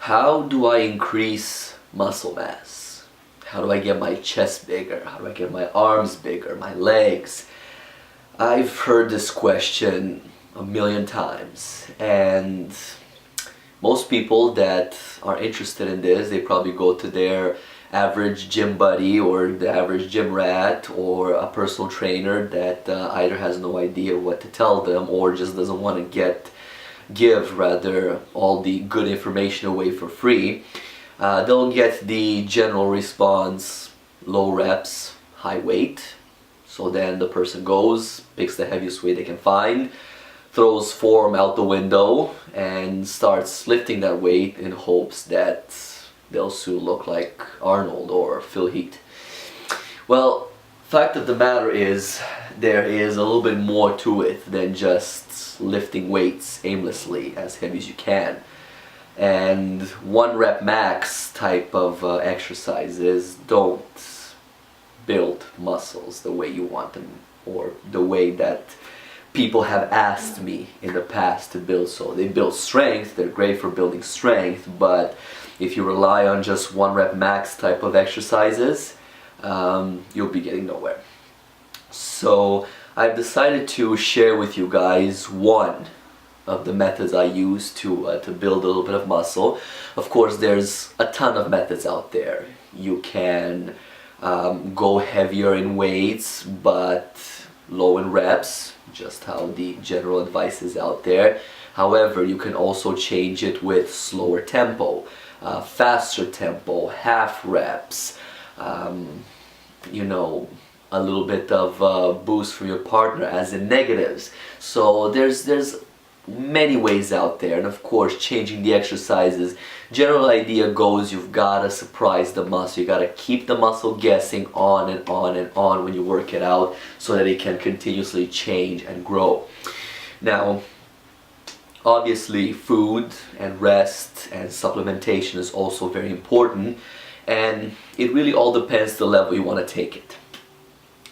How do I increase muscle mass? How do I get my chest bigger? How do I get my arms bigger, my legs? I've heard this question a million times, and most people that are interested in this, they probably go to their average gym buddy or the average gym rat or a personal trainer that either has no idea what to tell them or just doesn't want to give rather all the good information away for free. They'll get the general response: low reps, high weight. So then the person goes, picks the heaviest weight they can find, throws form out the window and starts lifting that weight in hopes that they'll soon look like Arnold or Phil Heath. Well, fact of the matter is there is a little bit more to it than just lifting weights aimlessly as heavy as you can. And 1 rep max type of exercises don't build muscles the way you want them or the way that people have asked me in the past to build. So they build strength, they're great for building strength, but if you rely on just 1 rep max type of exercises, you'll be getting nowhere. So I've decided to share with you guys one of the methods I use to build a little bit of muscle. Of course, there's a ton of methods out there. You can go heavier in weights but low in reps, just how the general advice is out there. However, you can also change it with slower tempo, faster tempo, half reps, you know, a little bit of boost from your partner as in negatives. So there's many ways out there, and of course changing the exercises. General idea goes, you've got to surprise the muscle. You got to keep the muscle guessing on and on and on when you work it out so that it can continuously change and grow. Now, obviously food and rest and supplementation is also very important, and it really all depends the level you want to take it.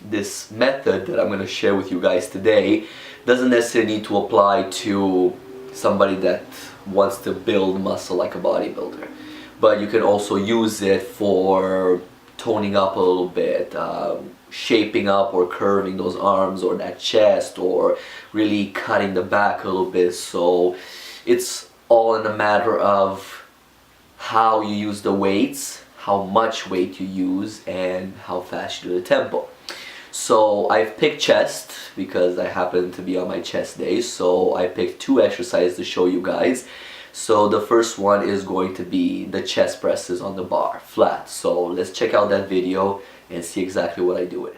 This method that I'm going to share with you guys today doesn't necessarily need to apply to somebody that wants to build muscle like a bodybuilder, but you can also use it for toning up a little bit, shaping up or curving those arms or that chest, or really cutting the back a little bit. So it's all in a matter of how you use the weights, how much weight you use, and how fast you do the tempo. So I've picked chest because I happen to be on my chest day, so I picked 2 exercises to show you guys. So the first one is going to be the chest presses on the bar, flat. So let's check out that video and see exactly what I do with it.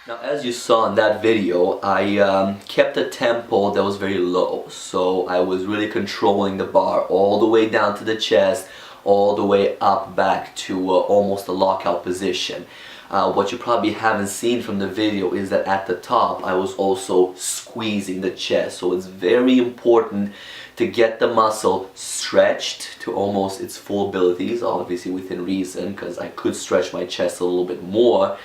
Now, as you saw in that video, I kept a tempo that was very low. So I was really controlling the bar all the way down to the chest, all the way up back to almost a lockout position. What you probably haven't seen from the video is that at the top I was also squeezing the chest. So it's very important to get the muscle stretched to almost its full abilities, obviously within reason, because I could stretch my chest a little bit more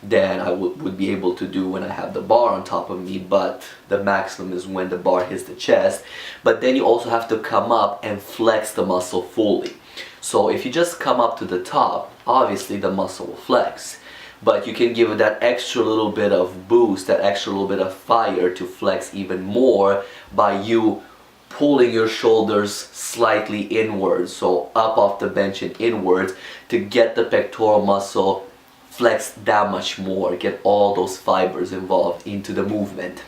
than I would be able to do when I have the bar on top of me, but the maximum is when the bar hits the chest. But then you also have to come up and flex the muscle fully. So if you just come up to the top, obviously the muscle will flex, but you can give it that extra little bit of boost, that extra little bit of fire to flex even more by you pulling your shoulders slightly inwards, so up off the bench and inwards, to get the pectoral muscle flexed that much more, get all those fibers involved into the movement.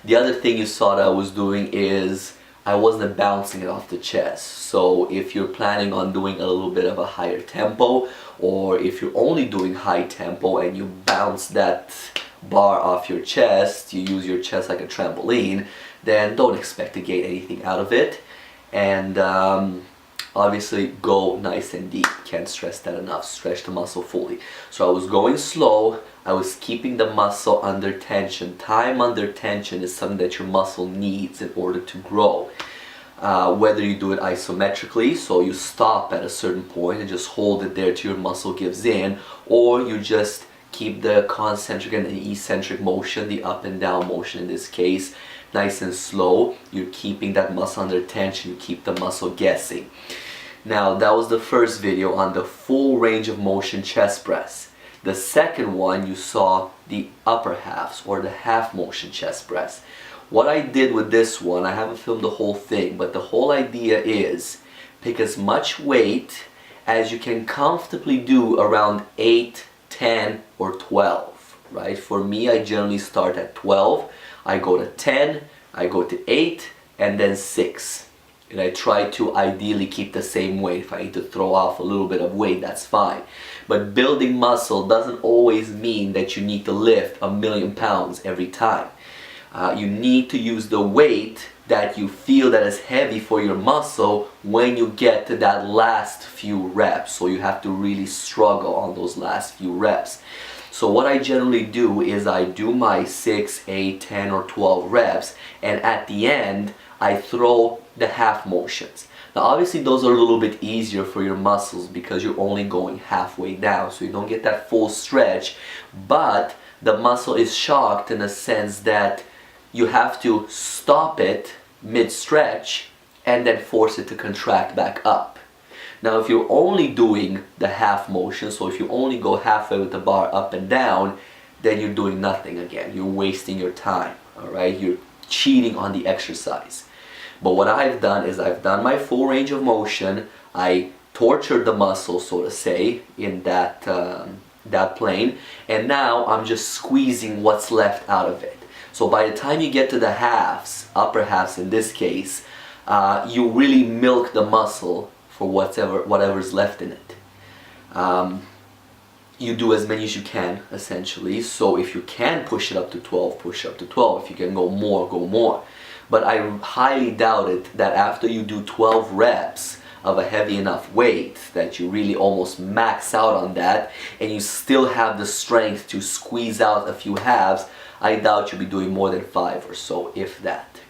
The other thing you saw that I was doing is I wasn't bouncing it off the chest. So if you're planning on doing a little bit of a higher tempo, or if you're only doing high tempo and you bounce that bar off your chest, you use your chest like a trampoline, then don't expect to gain anything out of it. And obviously go nice and deep. Can't stress that enough. Stretch the muscle fully. So I was going slow. I was keeping the muscle under tension. Time under tension is something that your muscle needs in order to grow. Whether you do it isometrically, so you stop at a certain point and just hold it there till your muscle gives in, or you just keep the concentric and the eccentric motion, the up and down motion in this case, nice and slow. You're keeping that muscle under tension, you keep the muscle guessing. Now that was the first video on the full range of motion chest press. The second one, you saw the upper halves or the half motion chest press. What I did with this one, I haven't filmed the whole thing, but the whole idea is pick as much weight as you can comfortably do around 8, 10, or 12, right? For me, I generally start at 12, I go to 10, I go to 8, and then 6. And I try to ideally keep the same weight. If I need to throw off a little bit of weight, that's fine. But building muscle doesn't always mean that you need to lift 1,000,000 pounds every time. You need to use the weight that you feel that is heavy for your muscle when you get to that last few reps. So you have to really struggle on those last few reps. So what I generally do is I do my 6, 8, 10, or 12 reps, and at the end I throw the half motions. Now obviously those are a little bit easier for your muscles because you're only going halfway down, so you don't get that full stretch, but the muscle is shocked in a sense that you have to stop it mid-stretch and then force it to contract back up. Now if you're only doing the half motion, so if you only go halfway with the bar up and down, then you're doing nothing again. You're wasting your time, alright? You're cheating on the exercise. But what I've done is I've done my full range of motion. I tortured the muscle, so to say, in that plane, and now I'm just squeezing what's left out of it. So by the time you get to the halves, upper halves in this case, you really milk the muscle for whatever's left in it. You do as many as you can, essentially. So if you can push it up to 12, push up to 12. If you can go more, go more. But I highly doubt it that after you do 12 reps of a heavy enough weight that you really almost max out on that and you still have the strength to squeeze out a few halves, I doubt you'll be doing more than 5 or so, if that.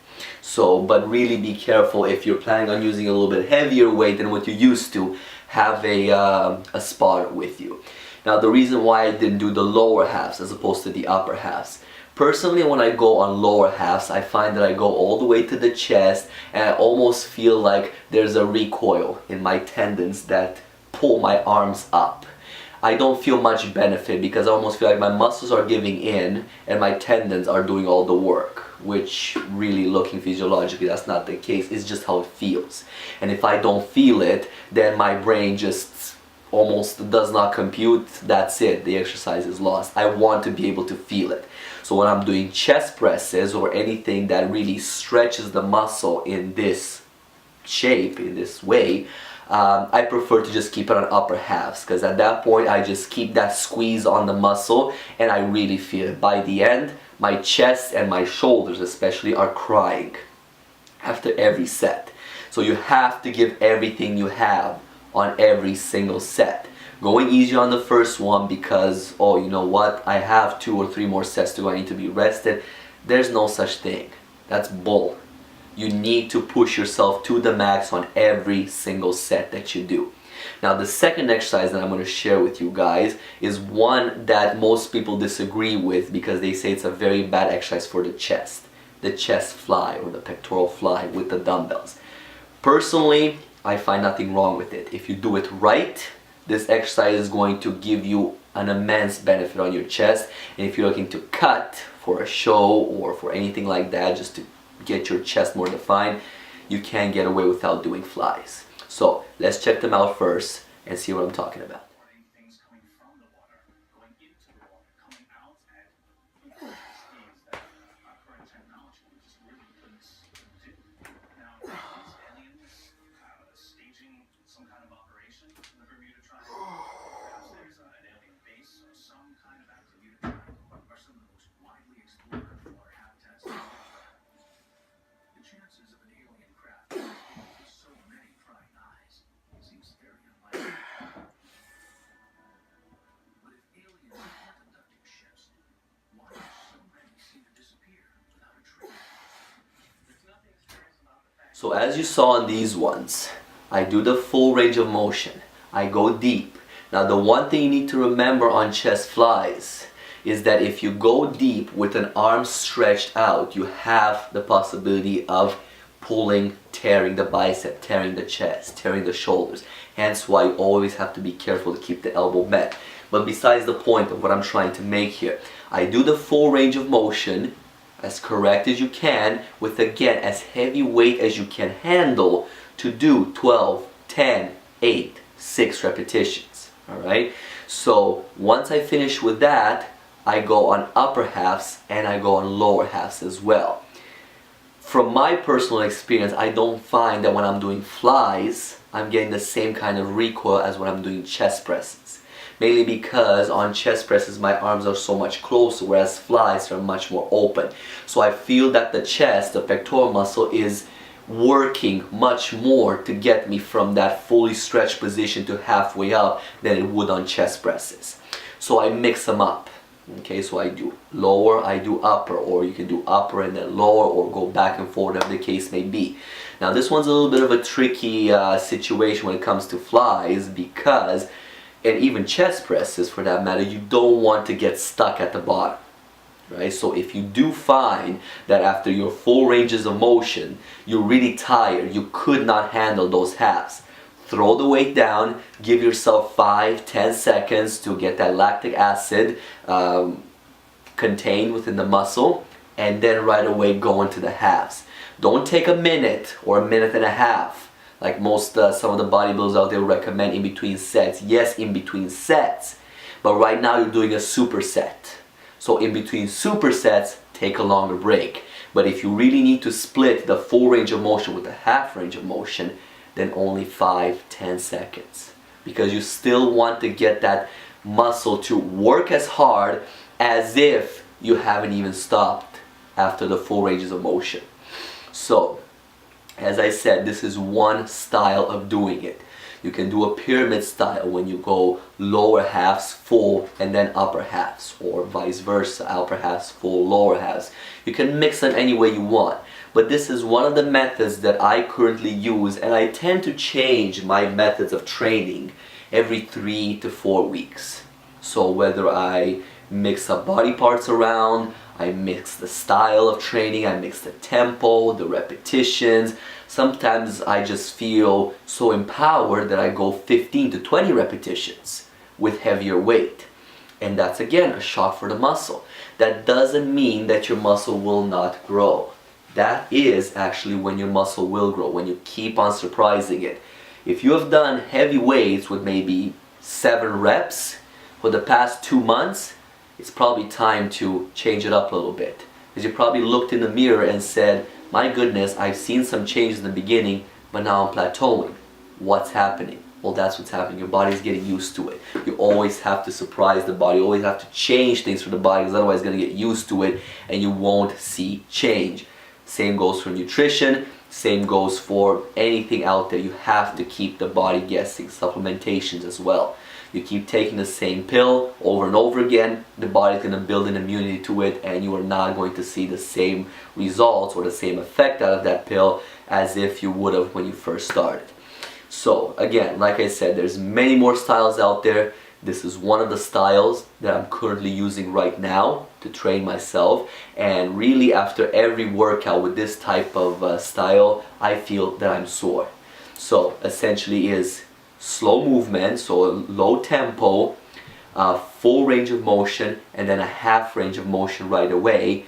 So, but really be careful if you're planning on using a little bit heavier weight than what you used to, have a spotter with you. Now the reason why I didn't do the lower halves as opposed to the upper halves. Personally, when I go on lower halves, I find that I go all the way to the chest and I almost feel like there's a recoil in my tendons that pull my arms up. I don't feel much benefit because I almost feel like my muscles are giving in and my tendons are doing all the work, which really, looking physiologically, that's not the case. It's just how it feels. And if I don't feel it, then my brain just almost does not compute. That's it, the exercise is lost. I want to be able to feel it. So when I'm doing chest presses or anything that really stretches the muscle in this shape, in this way, I prefer to just keep it on upper halves, because at that point I just keep that squeeze on the muscle and I really feel it. By the end, my chest and my shoulders especially are crying after every set. So you have to give everything you have on every single set. Going easy on the first one because, oh, you know what, I have 2 or 3 more sets to go, I need to be rested. There's no such thing. That's bull. You need to push yourself to the max on every single set that you do. Now the second exercise that I'm going to share with you guys is one that most people disagree with because they say it's a very bad exercise for the chest. The chest fly or the pectoral fly with the dumbbells. Personally, I find nothing wrong with it. If you do it right, this exercise is going to give you an immense benefit on your chest. And if you're looking to cut for a show or for anything like that, just to get your chest more defined, you can't get away without doing flies. So let's check them out first and see what I'm talking about. So as you saw in these ones, I do the full range of motion. I go deep. Now the one thing you need to remember on chest flies is that if you go deep with an arm stretched out, you have the possibility of pulling, tearing the bicep, tearing the chest, tearing the shoulders. Hence why you always have to be careful to keep the elbow bent. But besides the point of what I'm trying to make here, I do the full range of motion as correct as you can with, again, as heavy weight as you can handle to do 12, 10, 8, 6 repetitions. Alright? So once I finish with that, I go on upper halves and I go on lower halves as well. From my personal experience, I don't find that when I'm doing flies, I'm getting the same kind of recoil as when I'm doing chest presses. Mainly because on chest presses my arms are so much closer, whereas flies are much more open. So I feel that the chest, the pectoral muscle, is working much more to get me from that fully stretched position to halfway up than it would on chest presses. So I mix them up. Okay, so I do lower, I do upper, or you can do upper and then lower, or go back and forth, whatever the case may be. Now this one's a little bit of a tricky situation when it comes to flies, because, and even chest presses for that matter, you don't want to get stuck at the bottom. Right? So if you do find that after your full ranges of motion, you're really tired, you could not handle those halves, throw the weight down, give yourself 5-10 seconds to get that lactic acid contained within the muscle, and then right away go into the halves. Don't take a minute or a minute and a half like most some of the bodybuilders out there recommend in between sets. Yes, in between sets, but right now you're doing a superset. So in between supersets, take a longer break. But if you really need to split the full range of motion with the half range of motion, then only 5-10 seconds. Because you still want to get that muscle to work as hard as if you haven't even stopped after the full ranges of motion. So, as I said, this is one style of doing it. You can do a pyramid style when you go lower halves full and then upper halves, or vice versa, upper halves full, lower halves. You can mix them any way you want. But this is one of the methods that I currently use, and I tend to change my methods of training every 3 to 4 weeks. So whether I mix up body parts around, I mix the style of training, I mix the tempo, the repetitions. Sometimes I just feel so empowered that I go 15 to 20 repetitions with heavier weight. And that's again a shock for the muscle. That doesn't mean that your muscle will not grow. That is actually when your muscle will grow, when you keep on surprising it. If you have done heavy weights with maybe 7 reps for the past 2 months, it's probably time to change it up a little bit. Because you probably looked in the mirror and said, my goodness, I've seen some changes in the beginning, but now I'm plateauing. What's happening? Well, that's what's happening. Your body's getting used to it. You always have to surprise the body. You always have to change things for the body, because otherwise it's going to get used to it and you won't see change. Same goes for nutrition. Same goes for anything out there. You have to keep the body guessing. Supplementations as well. You keep taking the same pill over and over again, the body's going to build an immunity to it, and you are not going to see the same results or the same effect out of that pill as if you would have when you first started. So again, like I said, there's many more styles out there. This is one of the styles that I'm currently using right now to train myself, and really after every workout with this type of style, I feel that I'm sore. So essentially is slow movement, so low tempo, full range of motion, and then a half range of motion right away.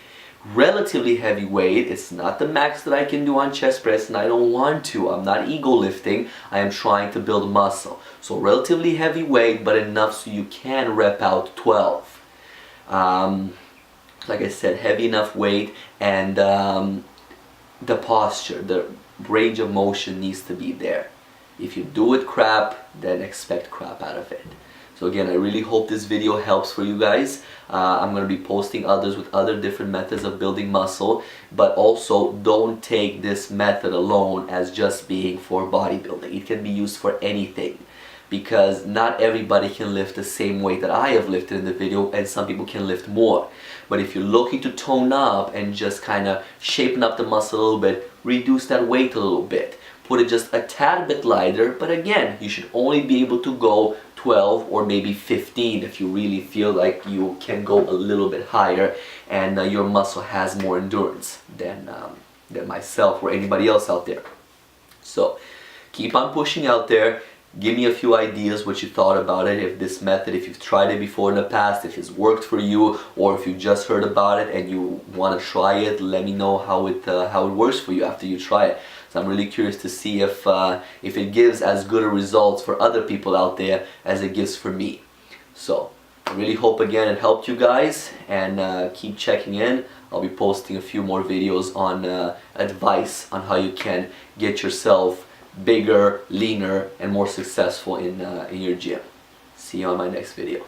Relatively heavy weight. It's not the max that I can do on chest press, and I don't want to. I'm not ego lifting. I am trying to build muscle. So relatively heavy weight, but enough so you can rep out 12. Like I said, heavy enough weight, and the posture, the range of motion needs to be there. If you do it crap, then expect crap out of it. So again, I really hope this video helps for you guys. I'm going to be posting others with other different methods of building muscle, but also don't take this method alone as just being for bodybuilding. It can be used for anything, because not everybody can lift the same weight that I have lifted in the video, and some people can lift more. But if you're looking to tone up and just kind of shapen up the muscle a little bit, reduce that weight a little bit. Put it just a tad bit lighter, but again, you should only be able to go 12 or maybe 15 if you really feel like you can go a little bit higher and your muscle has more endurance than myself or anybody else out there. So keep on pushing out there. Give me a few ideas what you thought about it, if this method, if you've tried it before in the past, if it's worked for you, or if you just heard about it and you want to try it. Let me know how it works for you after you try it. So I'm really curious to see if it gives as good a results for other people out there as it gives for me. So I really hope again it helped you guys, and keep checking in. I'll be posting a few more videos on advice on how you can get yourself bigger, leaner, and more successful in your gym. See you on my next video.